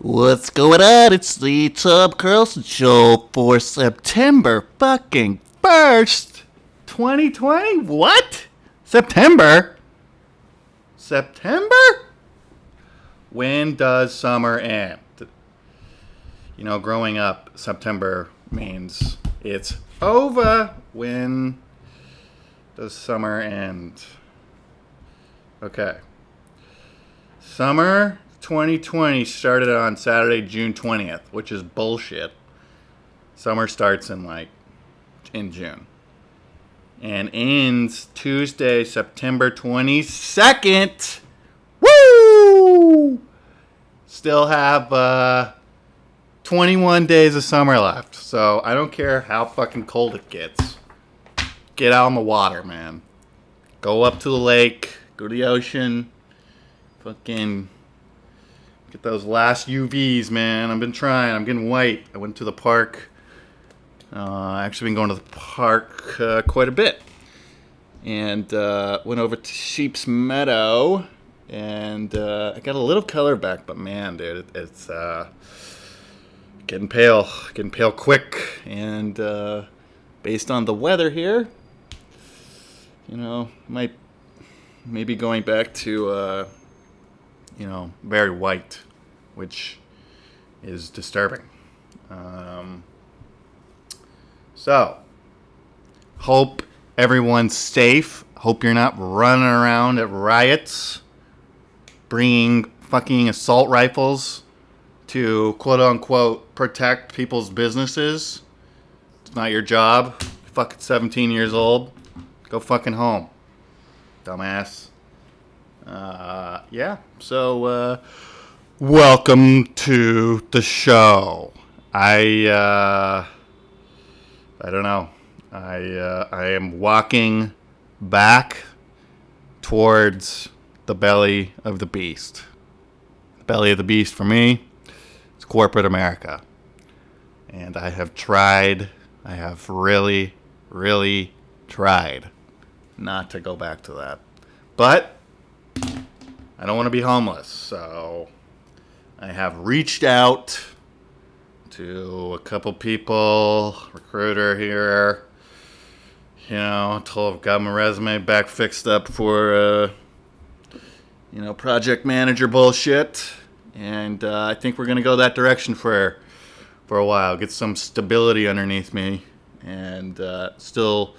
What's going on? It's the Tom Carlson Show for September fucking 1st, 2020? What? September? September? When does summer end? You know, growing up, September means it's over. When does summer end? Okay. Summer 2020 started on Saturday, June 20th, which is bullshit. Summer starts in June and ends Tuesday, September 22nd. Woo! Still have 21 days of summer left. So I don't care how fucking cold it gets. Get out on the water, man. Go up to the lake, go to the ocean. Fucking get those last UVs, man. I've been trying. I'm getting white. I went to the park. Actually been going to the park quite a bit. And went over to Sheep's Meadow. And I got a little color back. But man, dude, it's getting pale. Getting pale quick. And based on the weather here, you know, might maybe going back to... very white, which is disturbing. So, hope everyone's safe. Hope you're not running around at riots, bringing fucking assault rifles to quote-unquote protect people's businesses. It's not your job. You're fucking 17 years old. Go fucking home, dumbass. So, welcome to the show. I don't know. I am walking back towards the belly of the beast. The belly of the beast for me, it's corporate America. And I have really, really tried not to go back to that. But I don't want to be homeless, so I have reached out to a couple people, recruiter here, told I've got my resume back fixed up for, project manager bullshit, and I think we're going to go that direction for a while, get some stability underneath me, and still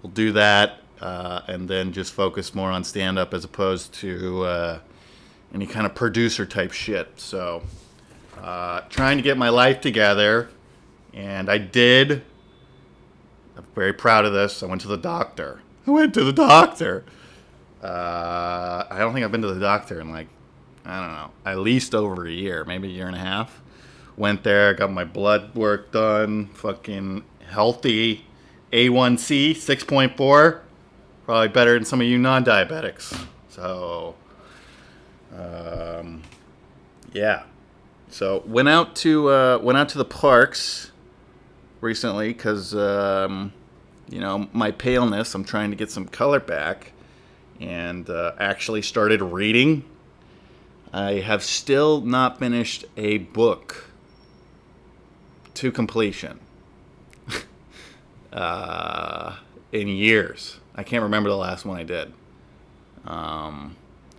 we'll do that. And then just focus more on stand-up as opposed to any kind of producer-type shit. So, trying to get my life together, and I did. I'm very proud of this. I went to the doctor. I don't think I've been to the doctor in at least over a year, maybe a year and a half. Went there, got my blood work done, fucking healthy, A1C, 6.4. Probably better than some of you non-diabetics. So, yeah. So went out to the parks recently because my paleness. I'm trying to get some color back, and actually started reading. I have still not finished a book to completion. In years. I can't remember the last one I did.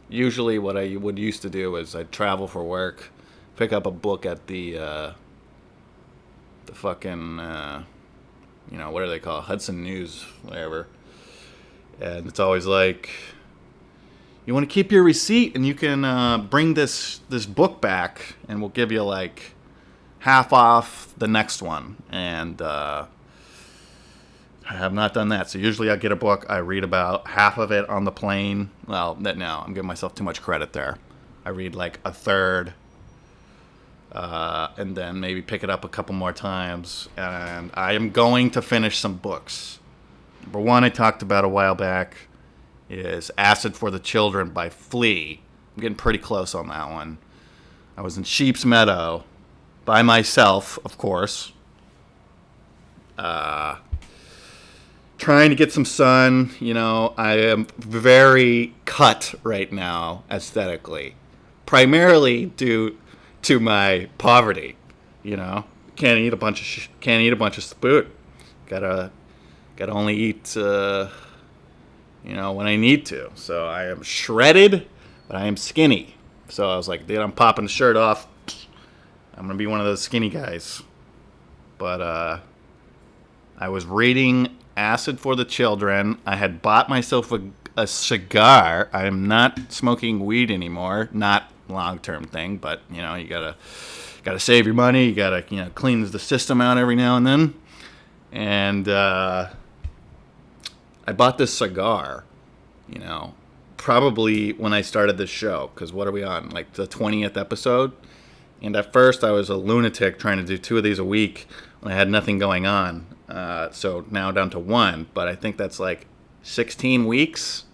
Usually what I would used to do is I'd travel for work, pick up a book at the fucking, what do they call it? Hudson News, whatever. And it's always like, you want to keep your receipt and you can bring this book back and we'll give you half off the next one. And I have not done that. So usually I get a book, I read about half of it on the plane. Well, no, I'm giving myself too much credit there. I read a third, and then maybe pick it up a couple more times. And I am going to finish some books. Number one I talked about a while back is Acid for the Children by Flea. I'm getting pretty close on that one. I was in Sheep's Meadow by myself, of course. Trying to get some sun. I am very cut right now aesthetically, primarily due to my poverty. Can't eat a bunch of spoot. Gotta only eat when I need to. So I am shredded, but I am skinny. So I was like, dude, I'm popping the shirt off. I'm gonna be one of those skinny guys. But I was reading Acid for the Children. I had bought myself a cigar. I am not smoking weed anymore. Not long-term thing, but you gotta save your money. You gotta clean the system out every now and then. And I bought this cigar, probably when I started this show. Because what are we on? Like the 20th episode? And at first I was a lunatic trying to do 2 of these a week when I had nothing going on. So now down to 1. But I think that's like 16 weeks.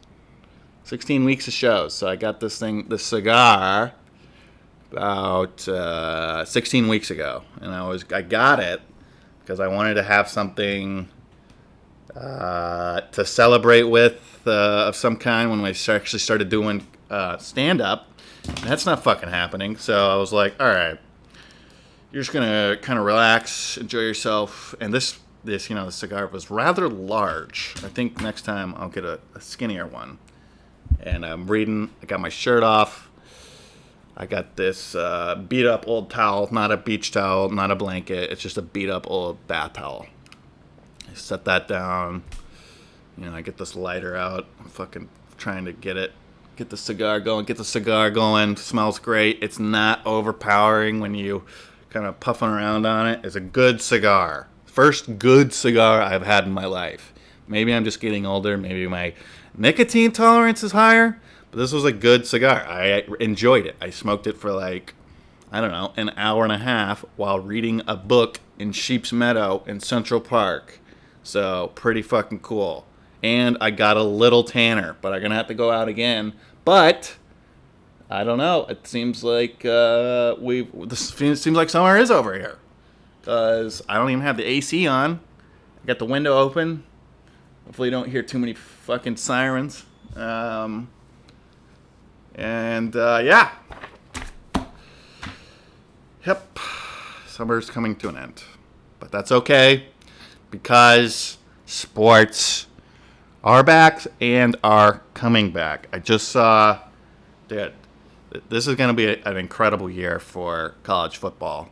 16 weeks of shows. So I got this cigar, about 16 weeks ago. And I got it because I wanted to have something to celebrate with of some kind when I actually started doing stand-up. That's not fucking happening. So I was like, all right, you're just going to kind of relax, enjoy yourself. And this cigar was rather large. I think next time I'll get a skinnier one. And I'm reading. I got my shirt off. I got this beat up old towel, not a beach towel, not a blanket. It's just a beat up old bath towel. I set that down. I get this lighter out. I'm fucking trying to get the cigar going. Smells great. It's not overpowering when you kind of puffing around on it. It's a good cigar. First good cigar I've had in my life. Maybe I'm just getting older. Maybe my nicotine tolerance is higher. But this was a good cigar. I enjoyed it. I smoked it for an hour and a half while reading a book in Sheep's Meadow in Central Park. So pretty fucking cool. And I got a little tanner, but I'm going to have to go out again. But I don't know. It seems like seems like summer is over here. Because I don't even have the AC on. I got the window open. Hopefully you don't hear too many fucking sirens. Yeah. Yep. Summer's coming to an end. But that's okay. Because sports are back and are coming back. I just saw that this is going to be an incredible year for college football.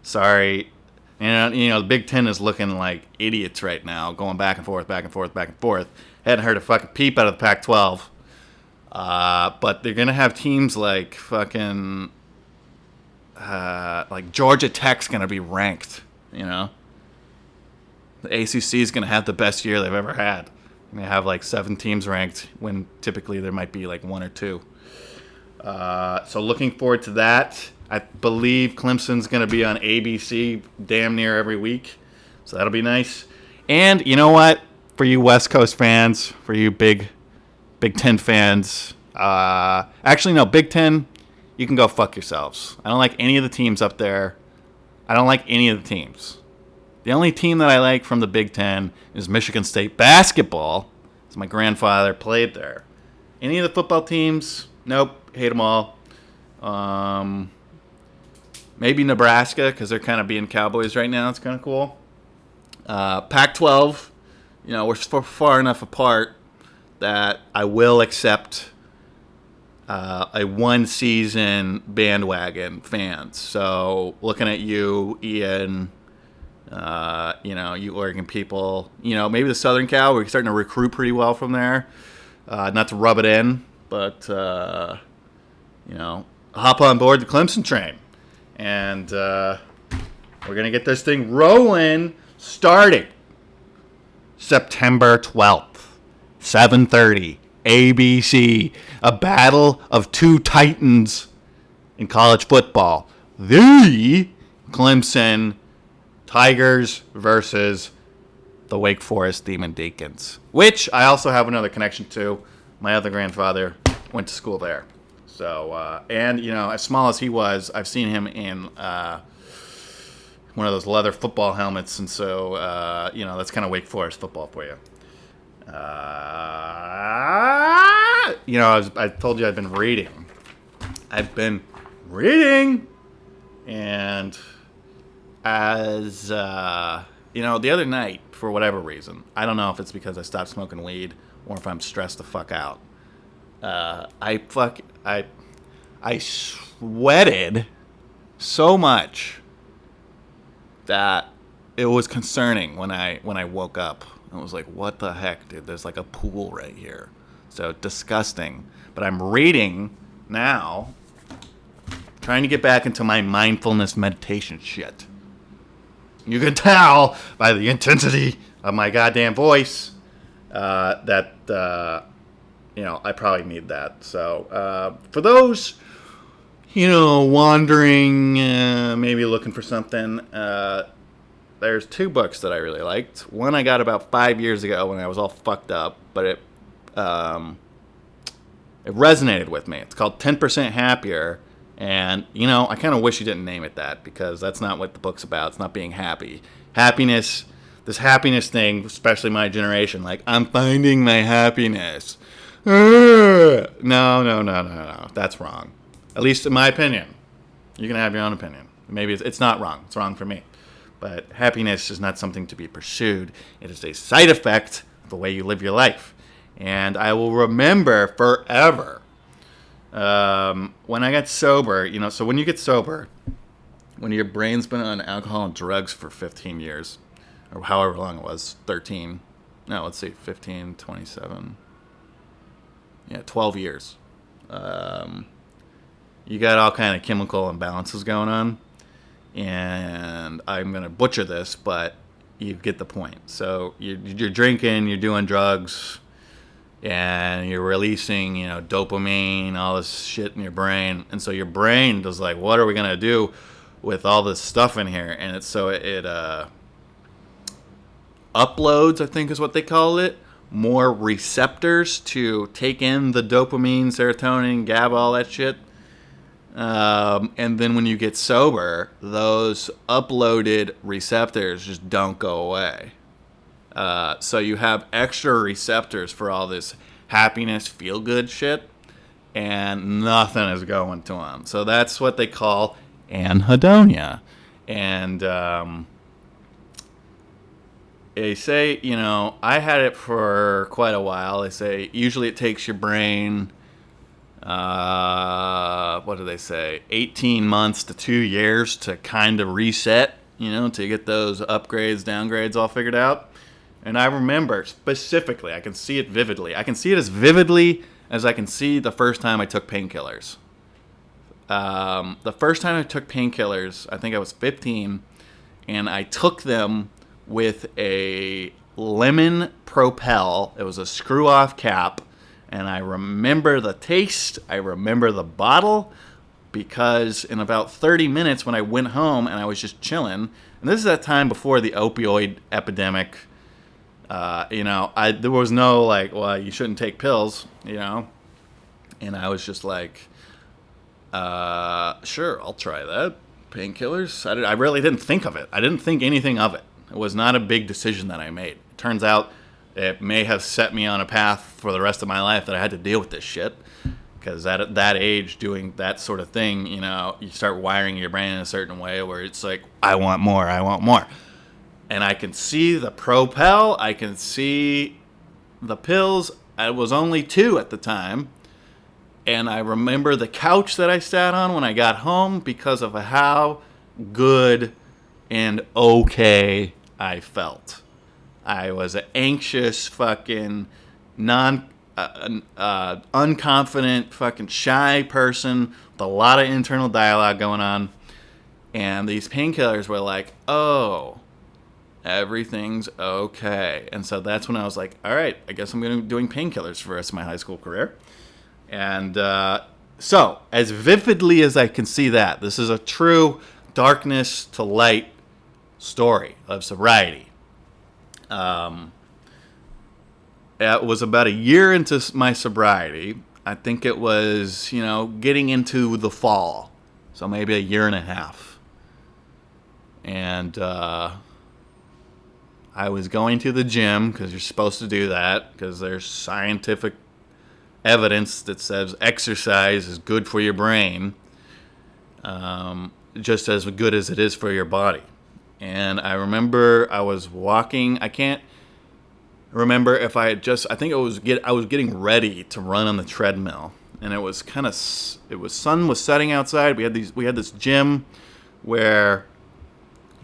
Sorry. The Big Ten is looking like idiots right now, going back and forth. Hadn't heard a fucking peep out of the Pac-12. But they're going to have teams like fucking like Georgia Tech's going to be ranked, The ACC is going to have the best year they've ever had. They have like 7 teams ranked when typically there might be like 1 or 2. So looking forward to that. I believe Clemson's going to be on ABC damn near every week. So that'll be nice. And you know what? For you West Coast fans, for you Big Ten fans, actually no, Big Ten, you can go fuck yourselves. I don't like any of the teams up there. I don't like any of the teams. The only team that I like from the Big Ten is Michigan State basketball, because my grandfather played there. Any of the football teams, nope, hate them all. Maybe Nebraska, because they're kind of being Cowboys right now. It's kind of cool. Pac-12, we're far enough apart that I will accept a one-season bandwagon fans. So looking at you, Ian, you Oregon people, maybe the Southern Cal, we're starting to recruit pretty well from there. Not to rub it in, but, hop on board the Clemson train. And we're going to get this thing rolling starting September 12th, 7:30, ABC, a battle of 2 titans in college football. The Clemson Tigers versus the Wake Forest Demon Deacons, which I also have another connection to. My other grandfather went to school there. So, and, as small as he was, I've seen him in one of those leather football helmets. And so, that's kind of Wake Forest football for you. I told you I've been reading. And as, the other night, for whatever reason, I don't know if it's because I stopped smoking weed or if I'm stressed the fuck out. I sweated so much that it was concerning when I woke up. I was like, what the heck, dude? There's like a pool right here. So disgusting. But I'm reading now, trying to get back into my mindfulness meditation shit. You can tell by the intensity of my goddamn voice that I probably need that. So for those, wandering, maybe looking for something, there's two books that I really liked. One I got about 5 years ago when I was all fucked up, but it resonated with me. It's called 10% Happier. And, I kind of wish you didn't name it that, because that's not what the book's about. It's not being happy. Happiness, this happiness thing, especially my generation, like, I'm finding my happiness. No. That's wrong. At least in my opinion. You can have your own opinion. Maybe it's not wrong. It's wrong for me. But happiness is not something to be pursued. It is a side effect of the way you live your life. And I will remember forever when I got sober, so when you get sober, when your brain's been on alcohol and drugs for 15 years, or however long it was, 13, no, let's see, 15, 27, 12 years. You got all kind of chemical imbalances going on, and I'm going to butcher this, but you get the point. So you're drinking, you're doing drugs, and you're releasing, dopamine, all this shit in your brain. And so your brain does like, what are we going to do with all this stuff in here? And it uploads, I think is what they call it, more receptors to take in the dopamine, serotonin, GABA, all that shit. And then when you get sober, those uploaded receptors just don't go away. So you have extra receptors for all this happiness, feel-good shit, and nothing is going to them. So that's what they call anhedonia. And they say, I had it for quite a while. They say usually it takes your brain, what do they say, 18 months to 2 years to kind of reset, to get those upgrades, downgrades all figured out. And I remember specifically, I can see it vividly. I can see it as vividly as I can see the first time I took painkillers. The first time I took painkillers, I think I was 15, and I took them with a lemon Propel. It was a screw-off cap, and I remember the taste. I remember the bottle, because in about 30 minutes when I went home and I was just chilling, and this is that time before the opioid epidemic. There was no like, well, you shouldn't take pills, and I was just like, sure, I'll try that. Painkillers. I really didn't think of it. I didn't think anything of it. It was not a big decision that I made. It turns out it may have set me on a path for the rest of my life that I had to deal with this shit. Because at that age, doing that sort of thing, you start wiring your brain in a certain way where it's like, I want more. And I can see the Propel. I can see the pills. I was only 2 at the time. And I remember the couch that I sat on when I got home because of how good and okay I felt. I was an anxious, fucking, unconfident, fucking shy person with a lot of internal dialogue going on. And these painkillers were like, oh, everything's okay. And so that's when I was like, all right, I guess I'm going to be doing painkillers for the rest of my high school career. And so, as vividly as I can see that, this is a true darkness to light story of sobriety. It was about a year into my sobriety. I think it was, getting into the fall. So maybe a year and a half. And I was going to the gym, because you're supposed to do that, because there's scientific evidence that says exercise is good for your brain. just as good as it is for your body. And I remember I was walking. I can't remember if I had just. I think I was getting ready to run on the treadmill, and it was sun was setting outside. We had this gym where,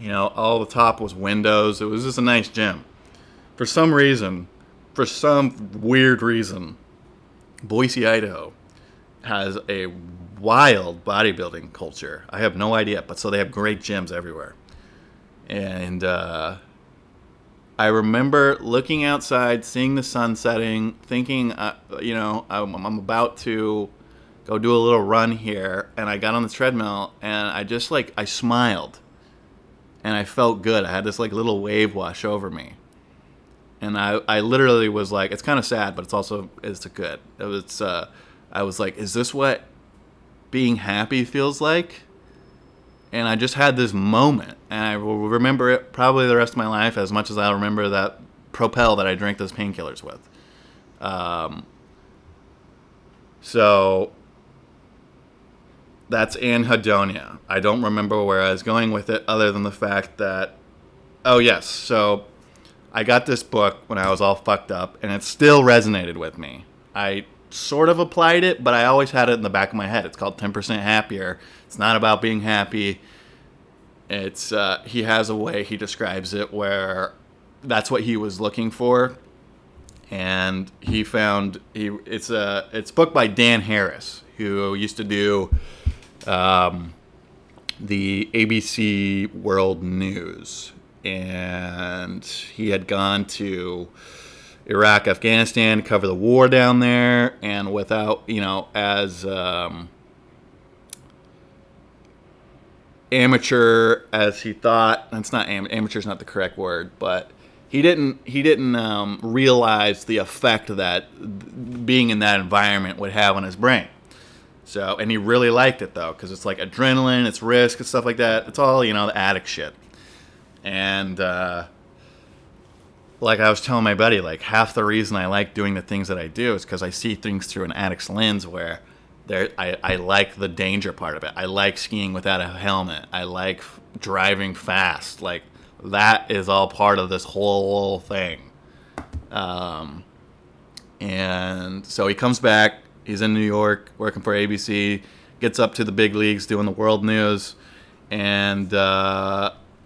all the top was windows. It was just a nice gym. For some weird reason, Boise, Idaho has a wild bodybuilding culture. I have no idea, but so they have great gyms everywhere. And I remember looking outside, seeing the sun setting, thinking, I'm about to go do a little run here. And I got on the treadmill, and I smiled. And I felt good. I had this little wave wash over me. And I literally was like, it's kind of sad, but it's good. I was like, is this what being happy feels like? And I just had this moment, and I will remember it probably the rest of my life as much as I'll remember that Propel that I drank those painkillers with. So that's anhedonia. I don't remember where I was going with it other than the fact that, oh yes, so I got this book when I was all fucked up, and it still resonated with me. I sort of applied it, but I always had it in the back of my head. It's called 10% Happier. It's not about being happy. It's he has a way he describes it where that's what he was looking for, and he found it's a book by Dan Harris, who used to do the ABC World News, and he had gone to Iraq, Afghanistan, cover the war down there, and without, as amateur as he thought, it's not amateur's not the correct word, but he didn't realize the effect that being in that environment would have on his brain. So, and he really liked it though, because it's like adrenaline, it's risk, and stuff like that. It's all, the addict shit. And like I was telling my buddy, half the reason I like doing the things that I do is because I see things through an addict's lens where I like the danger part of it. I like skiing without a helmet. I like driving fast. That is all part of this whole thing. And so he comes back. He's in New York working for ABC, gets up to the big leagues doing the world news. And,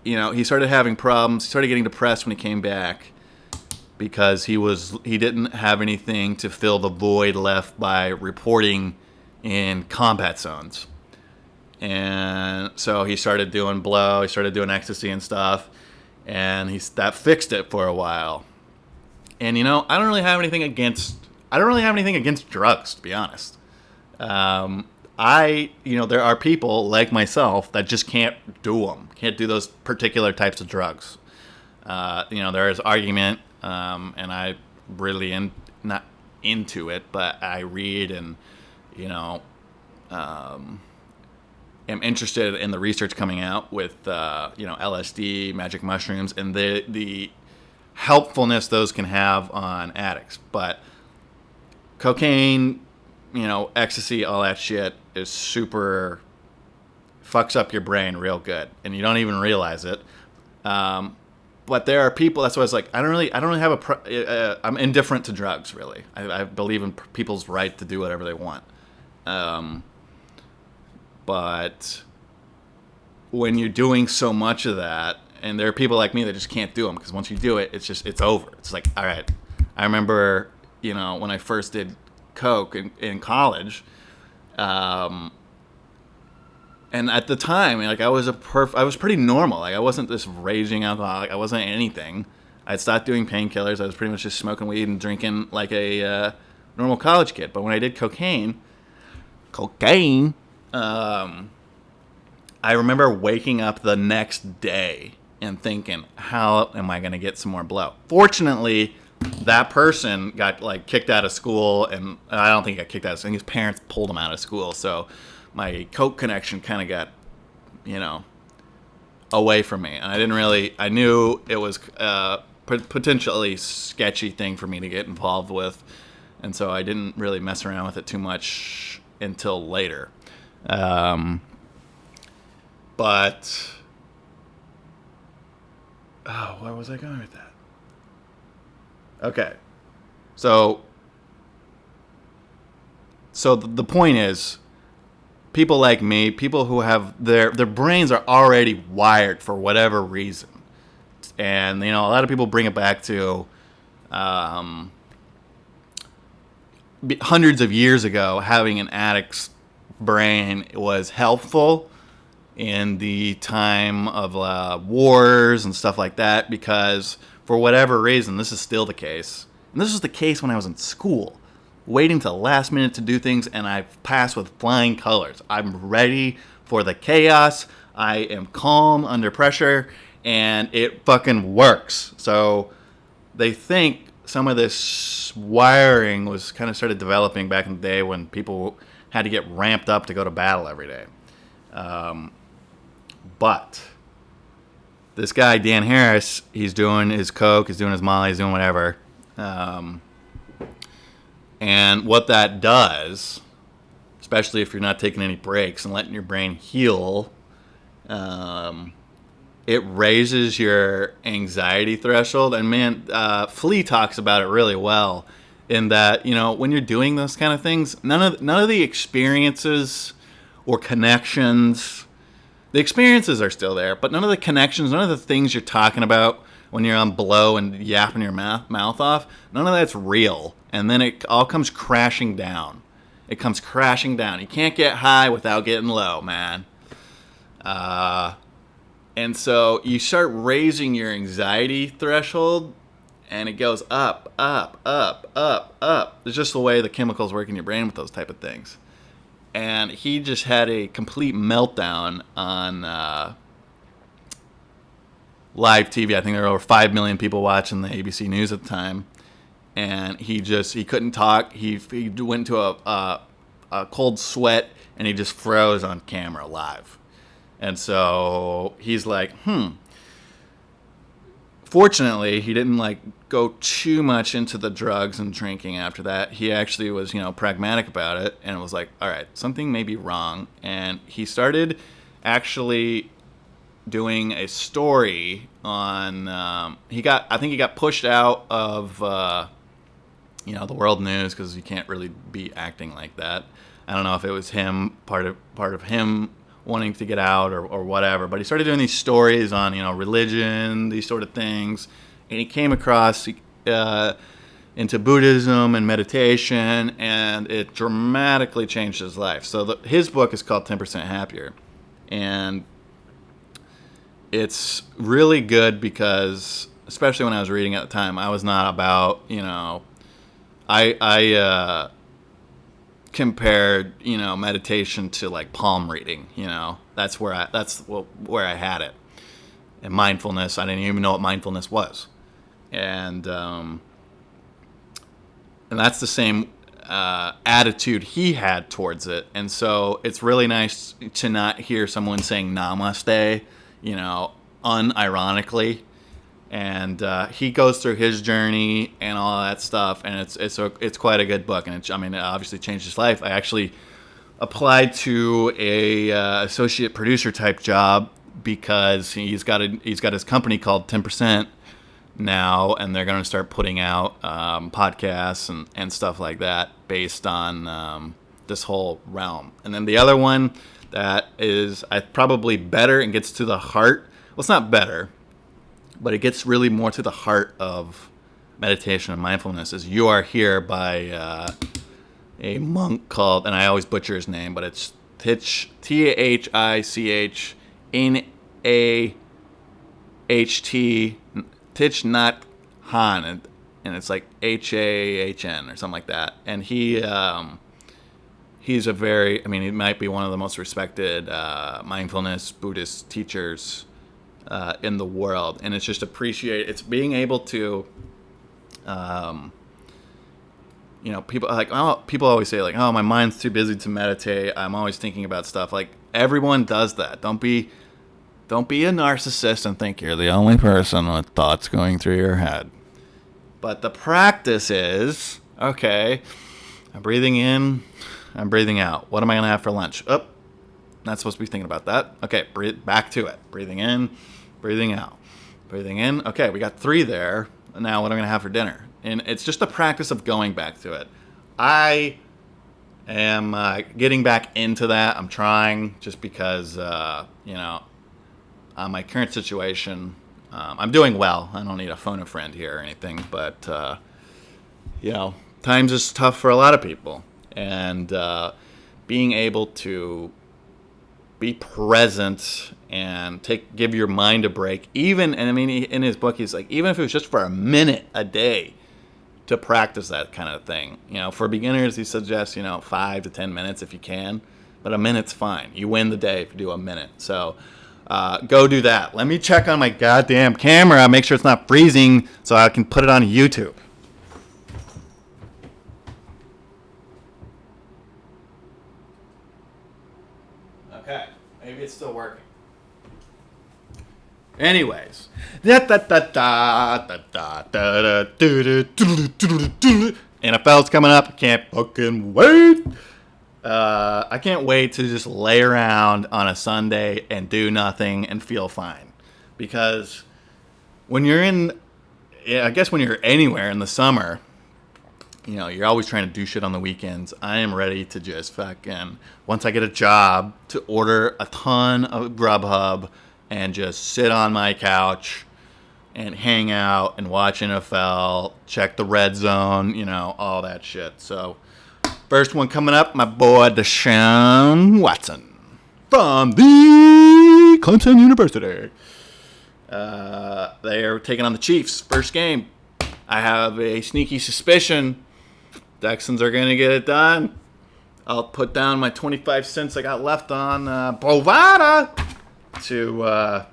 he started having problems. He started getting depressed when he came back, because he didn't have anything to fill the void left by reporting in combat zones. And so he started doing blow, he started doing ecstasy and stuff, and that fixed it for a while. And I don't really have anything against drugs, to be honest. There are people like myself that just can't do those particular types of drugs. There is argument, and I really not into it, but I read and am interested in the research coming out with LSD, magic mushrooms, and the helpfulness those can have on addicts. But cocaine, ecstasy, all that shit is super fucks up your brain real good, and you don't even realize it. But there are people. That's why I was like, I don't really have I'm indifferent to drugs, really. I believe in people's right to do whatever they want. But when you're doing so much of that, and there are people like me that just can't do them, because once you do it, it's over. It's like, all right. I remember, when I first did coke in college, and at the time, I was pretty normal. I wasn't this raging alcoholic. I wasn't anything. I'd stopped doing painkillers. I was pretty much just smoking weed and drinking like a normal college kid. But when I did cocaine, I remember waking up the next day and thinking, how am I going to get some more blow? Fortunately, that person got kicked out of school, and I don't think he got kicked out of school. I think his parents pulled him out of school. So my coke connection kind of got, away from me. And I knew it was a potentially sketchy thing for me to get involved with. And so I didn't really mess around with it too much until later. But, where was I going with that? Okay. So the point is, people like me, people who have their brains are already wired for whatever reason. And, a lot of people bring it back to hundreds of years ago, having an addict's brain was helpful in the time of wars and stuff like that, because for whatever reason, this is still the case. And this was the case when I was in school, waiting till the last minute to do things, and I passed with flying colors. I'm ready for the chaos. I am calm under pressure, and it fucking works. So they think some of this wiring was kind of started developing back in the day when people had to get ramped up to go to battle every day. But this guy, Dan Harris, he's doing his coke, he's doing his molly, he's doing whatever. And what that does, especially if you're not taking any breaks and letting your brain heal, it raises your anxiety threshold. And man, Flea talks about it really well, in that, when you're doing those kind of things, none of the experiences or connections, the experiences are still there, but none of the connections, none of the things you're talking about when you're on blow and yapping your mouth off, none of that's real. And then it all comes crashing down. It comes crashing down. You can't get high without getting low, man. And so you start raising your anxiety threshold, and it goes up, up, up, up, up. It's just the way the chemicals work in your brain with those type of things. And he just had a complete meltdown on live TV. I think there were over 5 million people watching the ABC News at the time. And he couldn't talk. He went into a cold sweat, and he just froze on camera live. And so he's like, Fortunately, he didn't go too much into the drugs and drinking after that. He actually was, pragmatic about it, and it was like, all right, something may be wrong. And he started actually doing a story on. I think he got pushed out of, the world news, because you can't really be acting like that. I don't know if it was him, part of him wanting to get out or whatever, but he started doing these stories on, religion, these sort of things, and he came across into Buddhism and meditation, and it dramatically changed his life. So his book is called 10% Happier, and it's really good because, especially when I was reading at the time, I was not about, I compared, meditation to palm reading. That's where I had it. And mindfulness, I didn't even know what mindfulness was. And that's the same attitude he had towards it. And so it's really nice to not hear someone saying namaste, unironically. And he goes through his journey and all that stuff, and it's quite a good book. And it obviously changed his life. I actually applied to a associate producer type job because he's got his company called 10% now, and they're going to start putting out podcasts and stuff like that based on this whole realm. And then the other one that is probably better and gets to the heart. Well, it's not better, but it gets really more to the heart of meditation and mindfulness, is You Are Here by a monk called, and I always butcher his name, but it's Thich Thich Nhat Hanh, and it's like Hahn or something like that. And he's a very, he might be one of the most respected mindfulness Buddhist teachers in the world. And it's just it's being able to, people always say my mind's too busy to meditate. I'm always thinking about stuff. Everyone does that. Don't be a narcissist and think you're the only person with thoughts going through your head. But the practice is, okay, I'm breathing in, I'm breathing out. What am I going to have for lunch? Oh, not supposed to be thinking about that. Okay, breathe back to it. Breathing in, breathing out. Breathing in. Okay, we got 3 there. Now what am I going to have for dinner? And it's just the practice of going back to it. I am getting back into that. I'm trying just because, my current situation, I'm doing well. I don't need to phone a friend here or anything, but, times is tough for a lot of people. And being able to be present and give your mind a break. Even, and I mean, in his book, he's like, even if it was just for a minute a day to practice that kind of thing. For beginners, he suggests, 5 to 10 minutes if you can, but a minute's fine. You win the day if you do a minute. So go do that. Let me check on my goddamn camera, make sure it's not freezing so I can put it on YouTube. Okay, maybe it's still working. Anyways, NFL's coming up. I can't fucking wait. I can't wait to just lay around on a Sunday and do nothing and feel fine. Because when you're when you're anywhere in the summer, you're always trying to do shit on the weekends. I am ready to just fucking, once I get a job, to order a ton of Grubhub and just sit on my couch and hang out and watch NFL, check the red zone, all that shit. So, first one coming up, my boy Deshaun Watson from the Clemson University. They are taking on the Chiefs. First game. I have a sneaky suspicion Texans are going to get it done. I'll put down my 25 cents I got left on Bovada to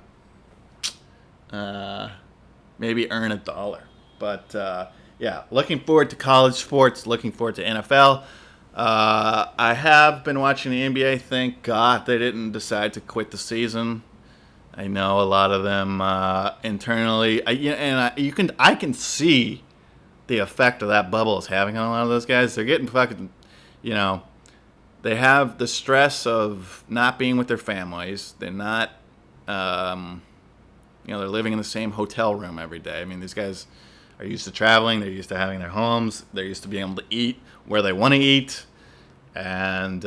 maybe earn $1. But, looking forward to college sports, looking forward to NFL. I have been watching the NBA. Thank God they didn't decide to quit the season. I know a lot of them internally. I can see the effect of that bubble is having on a lot of those guys. They're getting fucking, they have the stress of not being with their families. They're not, they're living in the same hotel room every day. I mean, these guys are used to traveling. They're used to having their homes. They're used to being able to eat where they want to eat. And,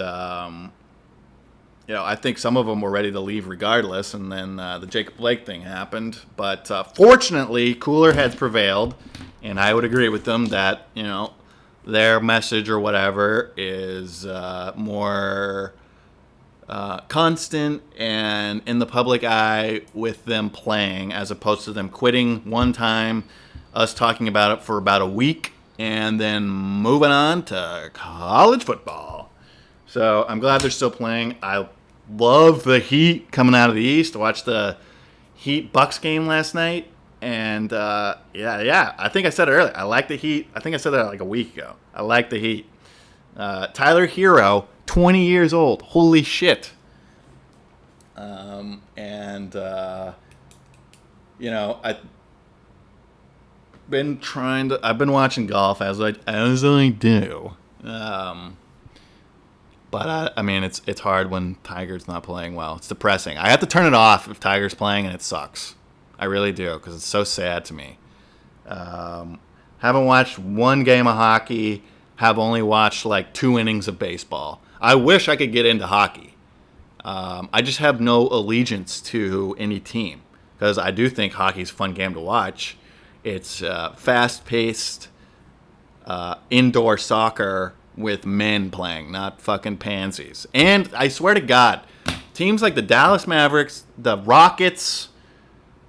I think some of them were ready to leave regardless. And then the Jacob Blake thing happened. But fortunately, cooler heads prevailed. And I would agree with them that, their message or whatever is more constant and in the public eye with them playing, as opposed to them quitting one time, us talking about it for about a week, and then moving on to college football. So I'm glad they're still playing. I love the Heat coming out of the East. I watched the Heat-Bucks game last night. And, I think I said it earlier. I like the Heat. I think I said that like a week ago. I like the Heat. Tyler Hero, 20 years old. Holy shit. I've been watching golf as I do. But, it's hard when Tiger's not playing well. It's depressing. I have to turn it off if Tiger's playing and it sucks. I really do, because it's so sad to me. Haven't watched one game of hockey. Have only watched like 2 innings of baseball. I wish I could get into hockey. I just have no allegiance to any team, because I do think hockey's a fun game to watch. It's fast-paced indoor soccer with men playing, not fucking pansies. And I swear to God, teams like the Dallas Mavericks, the Rockets,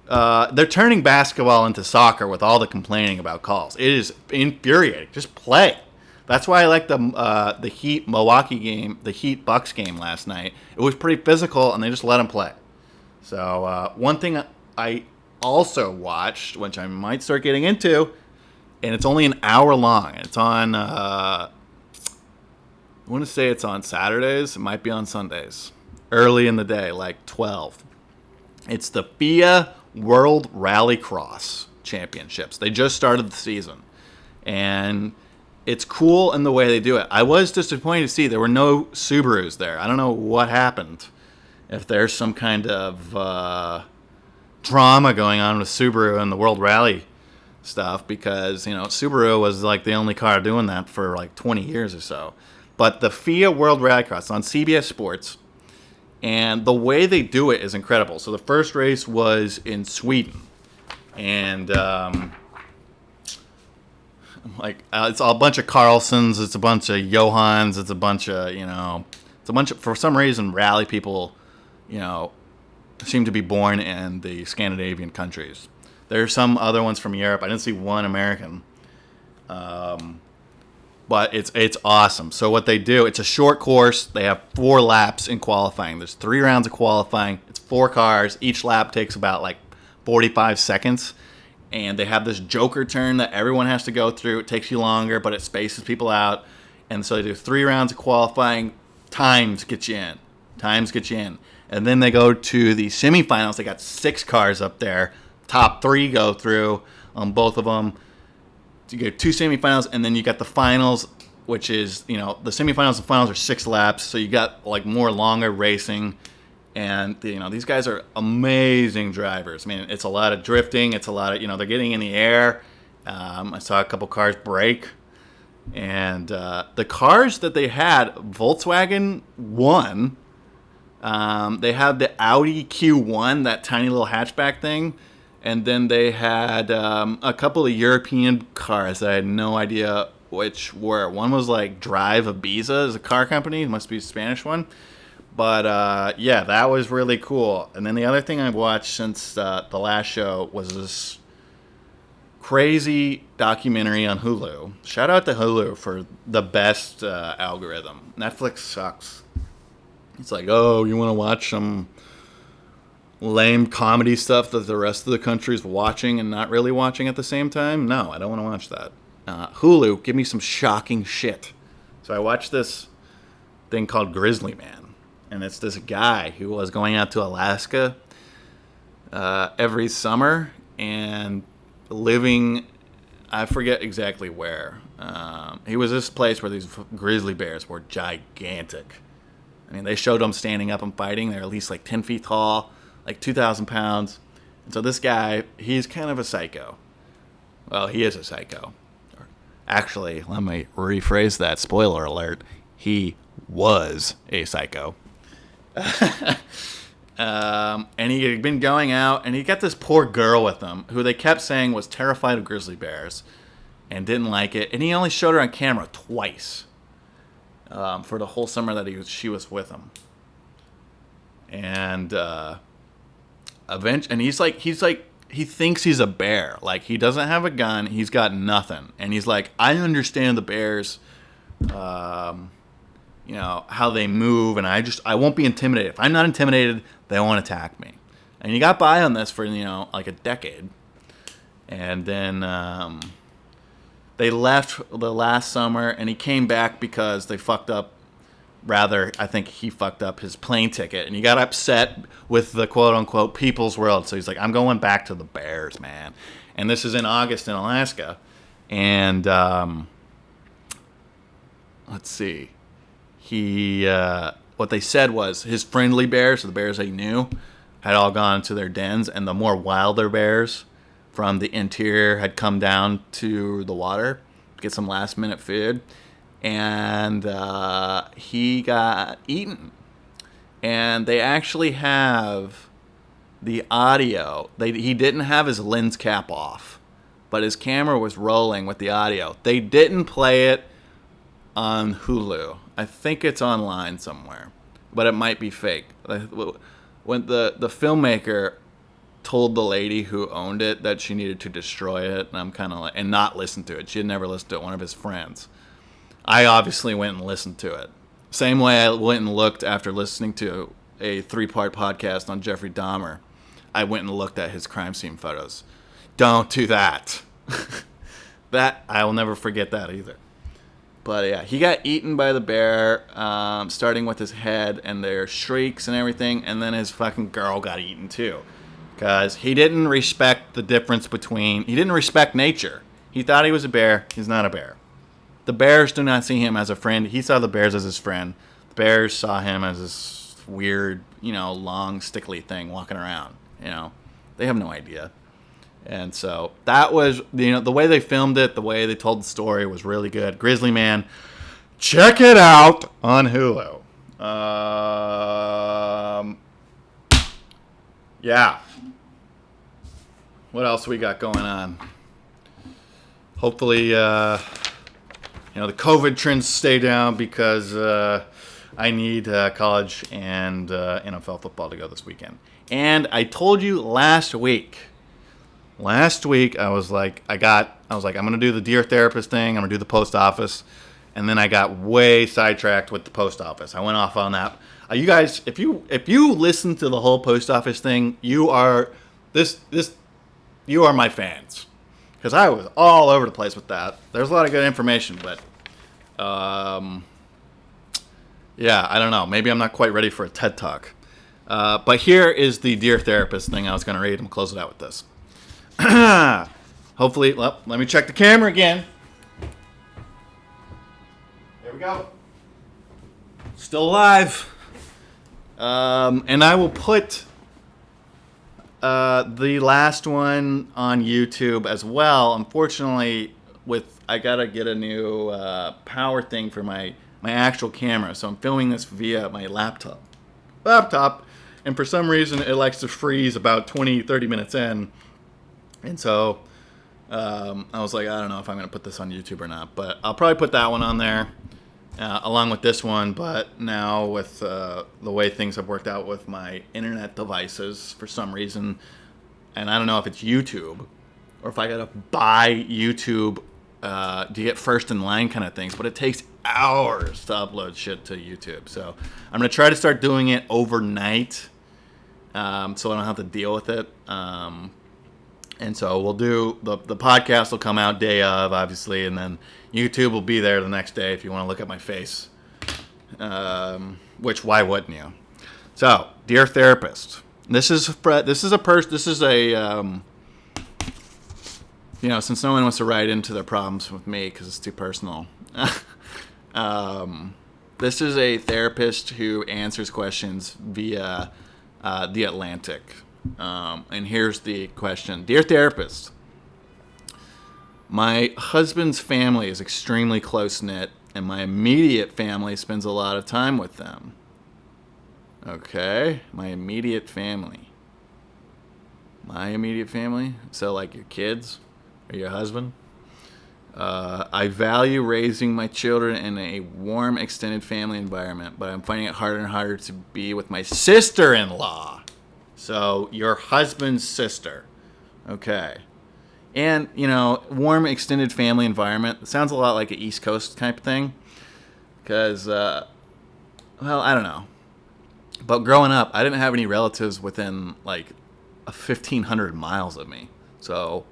they're turning basketball into soccer with all the complaining about calls. It is infuriating. Just play. That's why I like the Heat Milwaukee game, the Heat Bucks game last night. It was pretty physical, and they just let them play. So one thing I also watched, which I might start getting into, and it's only an hour long. It's on, I want to say it's on Saturdays. It might be on Sundays. Early in the day, like 12. It's the FIA World Rallycross Championships. They just started the season. And it's cool in the way they do it. I was disappointed to see there were no Subarus there. I don't know what happened. if there's some kind of drama going on with Subaru and the World Rally stuff, because Subaru was like the only car doing that for like 20 years or so. But the FIA World Rallycross on CBS Sports, and the way they do it is incredible. So the first race was in Sweden, and it's a bunch of Carlsons, it's a bunch of Johans, it's a bunch of for some reason rally people, seem to be born in the Scandinavian countries. There are some other ones from Europe. I didn't see one American. But it's awesome. So what they do, it's a short course. They have 4 laps in qualifying. There's 3 rounds of qualifying. It's 4 cars. Each lap takes about like 45 seconds. And they have this joker turn that everyone has to go through. It takes you longer, but it spaces people out. And so they do 3 rounds of qualifying. Times get you in. And then they go to the semifinals. They got 6 cars up there. Top 3 go through on both of them. You get 2 semifinals, and then you got the finals, which is, the semifinals and finals are 6 laps, so you got like more longer racing. And these guys are amazing drivers. I mean, it's a lot of drifting. It's a lot of they're getting in the air. I saw a couple cars break, and the cars that they had, Volkswagen won. They had the Audi Q1, that tiny little hatchback thing. And then they had a couple of European cars that I had no idea which were. One was like Drive Ibiza, is a car company. It must be a Spanish one. But yeah, that was really cool. And then the other thing I've watched since the last show was this crazy documentary on Hulu. Shout out to Hulu for the best algorithm. Netflix sucks. It's like, oh, you want to watch some lame comedy stuff that the rest of the country's watching and not really watching at the same time? No, I don't want to watch that. Hulu, give me some shocking shit. So I watched this thing called Grizzly Man, and it's this guy who was going out to Alaska every summer and living, I forget exactly where. He was this place where these grizzly bears were gigantic. I mean, they showed them standing up and fighting. They're at least like 10 feet tall, like 2,000 pounds. And so this guy, he's kind of a psycho. Well, he is a psycho. Actually, let me rephrase that. Spoiler alert. He was a psycho. And he had been going out, and he got this poor girl with him who they kept saying was terrified of grizzly bears and didn't like it. And he only showed her on camera twice for the whole summer that she was with him. And eventually, he thinks he's a bear. Like, he doesn't have a gun. He's got nothing. And he's like, I understand the bears, how they move, and I won't be intimidated. If I'm not intimidated, they won't attack me. And he got by on this for, like a decade. And then they left the last summer, and he came back because they fucked up. Rather, I think he fucked up his plane ticket, and he got upset with the quote-unquote people's world. So he's like, I'm going back to the bears, man. And this is in August in Alaska. And let's see. What they said was his friendly bears, so the bears he knew, had all gone to their dens, and the more wilder bears from the interior had come down to the water to get some last-minute food. And he got eaten. And they actually have the audio. He didn't have his lens cap off, but his camera was rolling with the audio. They didn't play it on Hulu. I think it's online somewhere, but it might be fake. When the filmmaker told the lady who owned it that she needed to destroy it, and I'm kind of like, and not listen to it. She had never listened to it. One of his friends. I obviously went and listened to it. Same way I went and looked after listening to a 3-part podcast on Jeffrey Dahmer. I went and looked at his crime scene photos. Don't do that. That, I will never forget that either. But yeah, he got eaten by the bear, starting with his head, and their shrieks and everything, and then his fucking girl got eaten too. Because he didn't respect the difference between, he didn't respect nature. He thought he was a bear. He's not a bear. The bears do not see him as a friend. He saw the bears as his friend. The bears saw him as this weird, long, stickly thing walking around. They have no idea. And so that was, the way they filmed it, the way they told the story was really good. Grizzly Man, check it out on Hulu. Yeah. What else we got going on? Hopefully, the COVID trends stay down because I need college and NFL football to go this weekend. And I told you last week, I was like, I'm going to do the Dear Therapist thing. I'm going to do the post office. And then I got way sidetracked with the post office. I went off on that. You guys, if you listen to the whole post office thing, you are my fans. Because I was all over the place with that. There's a lot of good information, but yeah, I don't know. Maybe I'm not quite ready for a TED Talk. But here is the Dear Therapist thing I was going to read. I'm going to close it out with this. Hopefully, let me check the camera again. There we go. Still alive. And I will put the last one on YouTube as well. Unfortunately, I gotta get a new power thing for my actual camera, so I'm filming this via my laptop. And for some reason it likes to freeze about 20-30 minutes in, and so I was like, I don't know if I'm gonna put this on YouTube or not, but I'll probably put that one on there along with this one. But now with the way things have worked out with my internet devices for some reason, and I don't know if it's YouTube or if I gotta buy YouTube to get first in line kind of things, but it takes hours to upload shit to YouTube. So I'm gonna try to start doing it overnight, so I don't have to deal with it. And so we'll do the podcast will come out day of, obviously, and then YouTube will be there the next day if you want to look at my face. Which, why wouldn't you? So, Dear Therapist, this is since no one wants to write into their problems with me because it's too personal. This is a therapist who answers questions via The Atlantic. And here's the question. Dear Therapist, my husband's family is extremely close-knit, and my immediate family spends a lot of time with them. Okay, my immediate family. So like your kids or your husband? I value raising my children in a warm, extended family environment, but I'm finding it harder and harder to be with my sister-in-law. So, your husband's sister. Okay. And, warm, extended family environment. It sounds a lot like an East Coast type thing. Because, I don't know. But growing up, I didn't have any relatives within, 1,500 miles of me. So,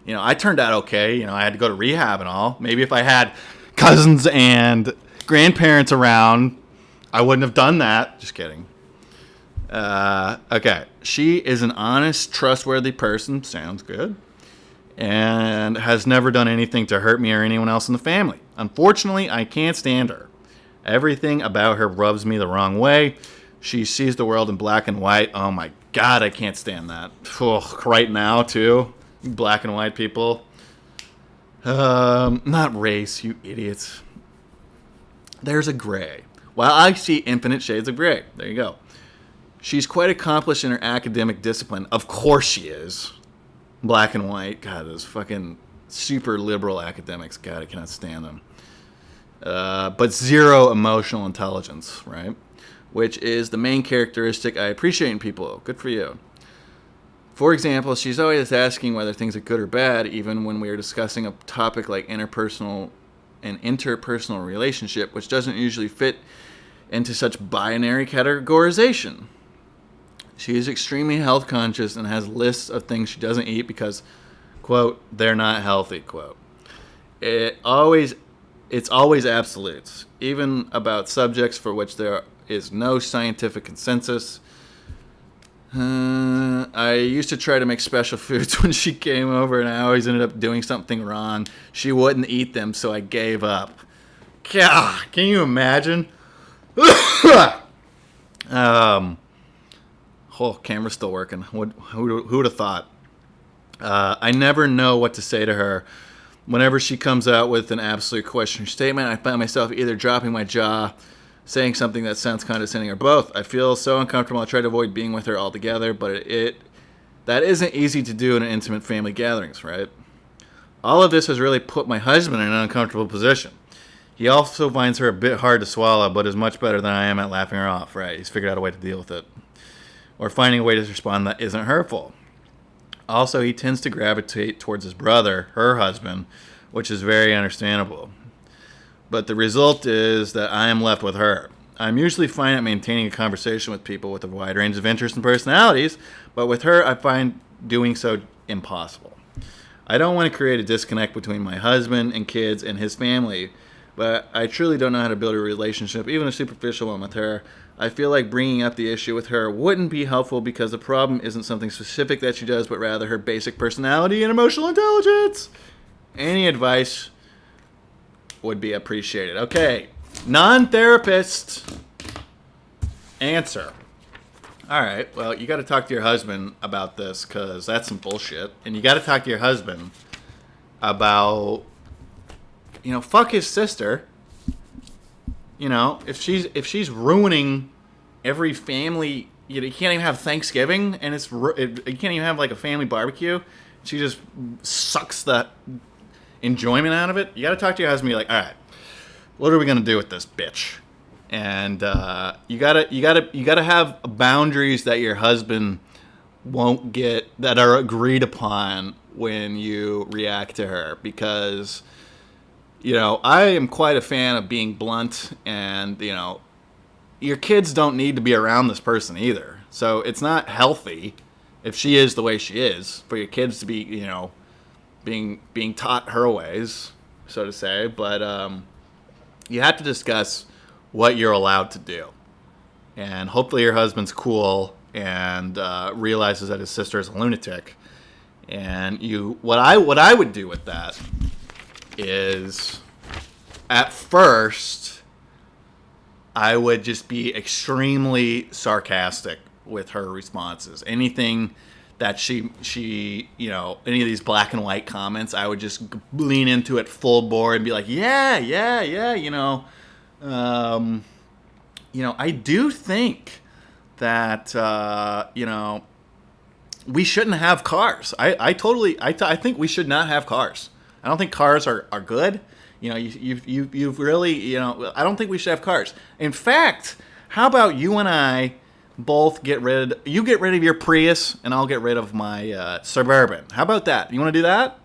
I turned out okay. I had to go to rehab and all. Maybe if I had cousins and grandparents around, I wouldn't have done that. Just kidding. Okay. She is an honest, trustworthy person. Sounds good. And has never done anything to hurt me or anyone else in the family. Unfortunately, I can't stand her. Everything about her rubs me the wrong way. She sees the world in black and white. Oh my God, I can't stand that. Ugh, right now, too. Black and white people. Not race, you idiots. There's a gray. While I see infinite shades of gray. There you go. She's quite accomplished in her academic discipline. Of course she is. Black and white. God, those fucking super liberal academics. God, I cannot stand them. But zero emotional intelligence, right? Which is the main characteristic I appreciate in people. Good for you. For example, she's always asking whether things are good or bad, even when we are discussing a topic like interpersonal relationship, which doesn't usually fit into such binary categorization. She is extremely health conscious and has lists of things she doesn't eat because, quote, they're not healthy, quote. It's always absolutes, even about subjects for which there is no scientific consensus. I used to try to make special foods when she came over, and I always ended up doing something wrong. She wouldn't eat them, so I gave up. God, can you imagine? Oh, camera's still working. Who would have thought? I never know what to say to her. Whenever she comes out with an absolute question or statement, I find myself either dropping my jaw, saying something that sounds condescending, or both. I feel so uncomfortable. I try to avoid being with her altogether, but that isn't easy to do in intimate family gatherings, right? All of this has really put my husband in an uncomfortable position. He also finds her a bit hard to swallow, but is much better than I am at laughing her off, right? He's figured out a way to deal with it. Or finding a way to respond that isn't hurtful. Also, he tends to gravitate towards his brother, her husband, which is very understandable. But the result is that I am left with her. I'm usually fine at maintaining a conversation with people with a wide range of interests and personalities, but with her, I find doing so impossible. I don't want to create a disconnect between my husband and kids and his family, but I truly don't know how to build a relationship, even a superficial one, with her. I feel like bringing up the issue with her wouldn't be helpful because the problem isn't something specific that she does, but rather her basic personality and emotional intelligence. Any advice would be appreciated. Okay, non-therapist answer. All right, well, you got to talk to your husband about this because that's some bullshit. And you got to talk to your husband about, fuck his sister. If she's ruining every family, you can't even have Thanksgiving, and you can't even have like a family barbecue. She just sucks the enjoyment out of it. You got to talk to your husband. And be like, all right, what are we gonna do with this bitch? And you gotta have boundaries that your husband won't get, that are agreed upon when you react to her, because I am quite a fan of being blunt, and your kids don't need to be around this person either. So it's not healthy if she is the way she is for your kids to be being taught her ways, so to say. But you have to discuss what you're allowed to do, and hopefully your husband's cool and realizes that his sister is a lunatic. And what I would do with that is, at first, I would just be extremely sarcastic with her responses. Anything that she any of these black and white comments, I would just lean into it full bore and be like, yeah, I do think that, we shouldn't have cars. I think we should not have cars. I don't think cars are good. You've really, I don't think we should have cars. In fact, how about you and I both you get rid of your Prius and I'll get rid of my Suburban. How about that? You want to do that?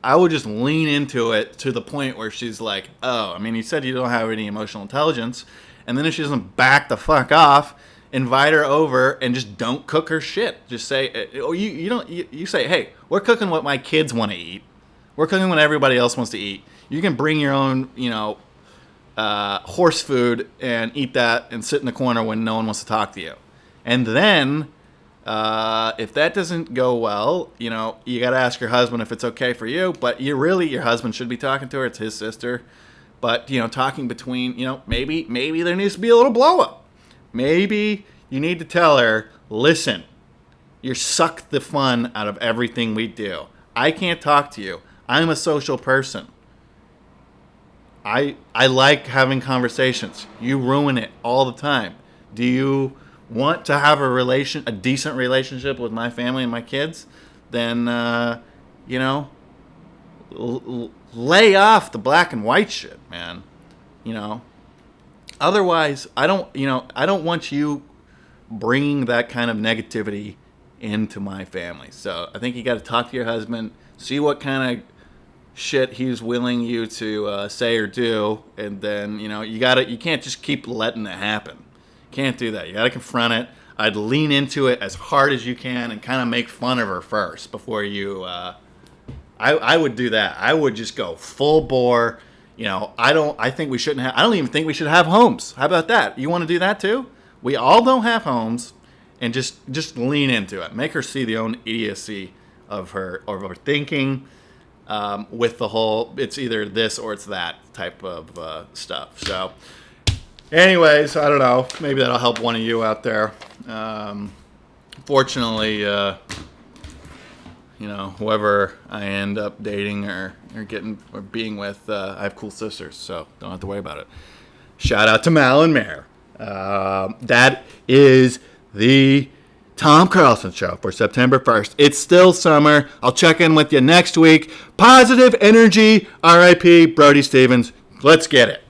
I would just lean into it to the point where she's like, oh, you said you don't have any emotional intelligence. And then if she doesn't back the fuck off, invite her over and just don't cook her shit. Just say, you say, hey, we're cooking what my kids want to eat. We're cooking what everybody else wants to eat. You can bring your own, horse food and eat that and sit in the corner when no one wants to talk to you. And then, if that doesn't go well, you got to ask your husband if it's okay for you. But your husband should be talking to her. It's his sister. But, talking between, maybe there needs to be a little blow up. Maybe you need to tell her, listen, you suck the fun out of everything we do. I can't talk to you. I'm a social person. I like having conversations. You ruin it all the time. Do you want to have a decent relationship with my family and my kids? Then, lay off the black and white shit, man. Otherwise, I don't want you bringing that kind of negativity into my family. So I think you got to talk to your husband, see what kind of shit he's willing you to say or do, and then you can't just keep letting it happen. Can't do that. You got to confront it. I'd lean into it as hard as you can and kind of make fun of her first before you. I would do that. I would just go full bore. I don't even think we should have homes. How about that? You want to do that too? We all don't have homes, and just lean into it. Make her see the own idiocy of her thinking. With the whole, it's either this or it's that type of stuff. So, anyways, I don't know. Maybe that'll help one of you out there. Fortunately, whoever I end up dating or being with, I have cool sisters, so don't have to worry about it. Shout out to Mal and Mare. That is the Tom Carlson Show for September 1st. It's still summer. I'll check in with you next week. Positive energy. R.I.P. Brody Stevens. Let's get it.